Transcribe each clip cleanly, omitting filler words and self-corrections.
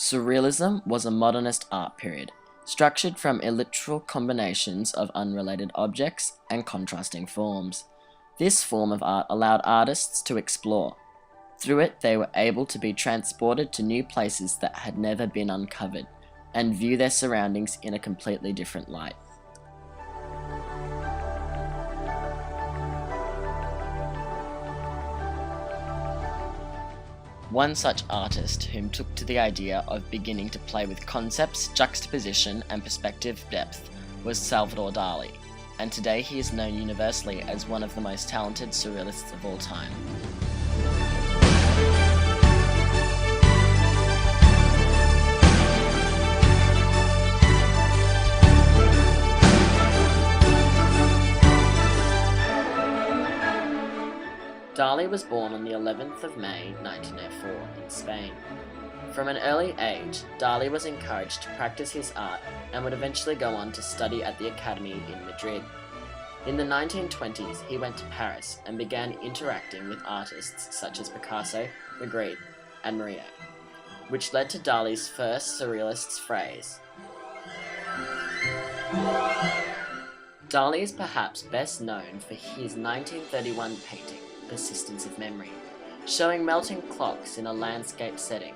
Surrealism was a modernist art period, structured from illiteral combinations of unrelated objects and contrasting forms. This form of art allowed artists to explore. Through it, they were able to be transported to new places that had never been uncovered, and view their surroundings in a completely different light. One such artist whom took to the idea of beginning to play with concepts, juxtaposition, and perspective depth was Salvador Dali, and today he is known universally as one of the most talented surrealists of all time. Dali was born on the 11th of May 1904 in Spain. From an early age, Dali was encouraged to practice his art and would eventually go on to study at the Academy in Madrid. In the 1920s, he went to Paris and began interacting with artists such as Picasso, Magritte, and Maurier, which led to Dali's first surrealist's phrase. Dali is perhaps best known for his 1931 painting, Persistence of Memory, showing melting clocks in a landscape setting.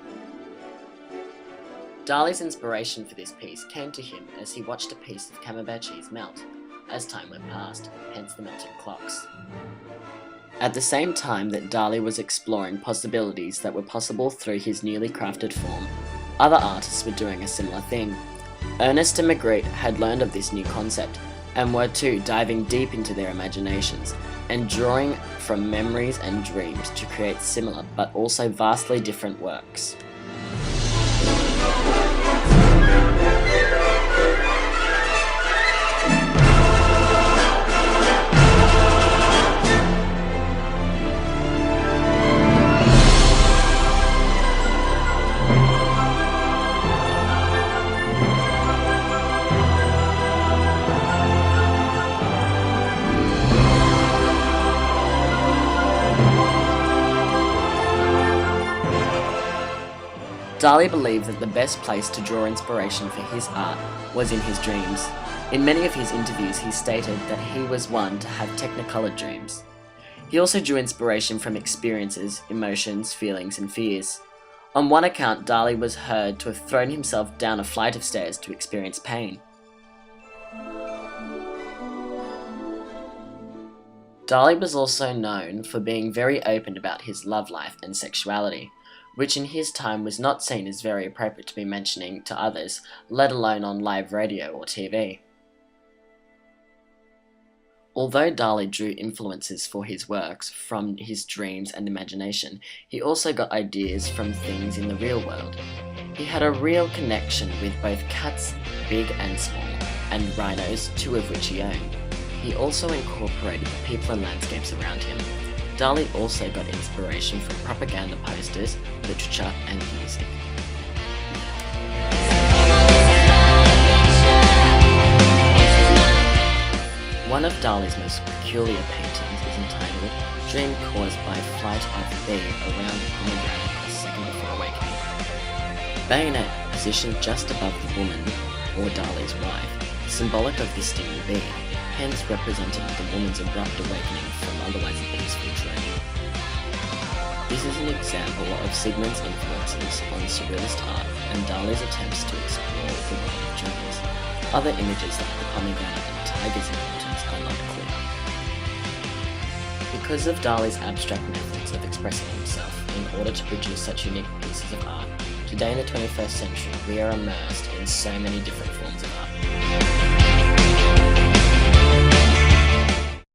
Dali's inspiration for this piece came to him as he watched a piece of camembert cheese melt as time went past, hence the melting clocks. At the same time that Dali was exploring possibilities that were possible through his newly crafted form, other artists were doing a similar thing. Ernest and Magritte had learned of this new concept and were too diving deep into their imaginations and drawing from memories and dreams to create similar but also vastly different works. Dali believed that the best place to draw inspiration for his art was in his dreams. In many of his interviews, he stated that he was one to have technicolor dreams. He also drew inspiration from experiences, emotions, feelings, and fears. On one account, Dali was heard to have thrown himself down a flight of stairs to experience pain. Dali was also known for being very open about his love life and sexuality, which in his time was not seen as very appropriate to be mentioning to others, let alone on live radio or TV. Although Dali drew influences for his works from his dreams and imagination, he also got ideas from things in the real world. He had a real connection with both cats, big and small, and rhinos, two of which he owned. He also incorporated the people and landscapes around him. Dali also got inspiration from propaganda posters, literature, and music. One of Dali's most peculiar paintings is entitled Dream Caused by Flight of a Bee Around a Pomegranate a Second Before Awakening. Bayonet positioned just above the woman, or Dali's wife, symbolic of the stinging bee, hence representing the woman's abrupt awakening from otherwise a peaceful dream. This is an example of Sigmund's influences on surrealist art and Dali's attempts to explore the world of dreams. Other images like the pomegranate and tiger's importance are not clear. Because of Dali's abstract methods of expressing himself in order to produce such unique pieces of art, today in the 21st century we are immersed in so many different forms of art.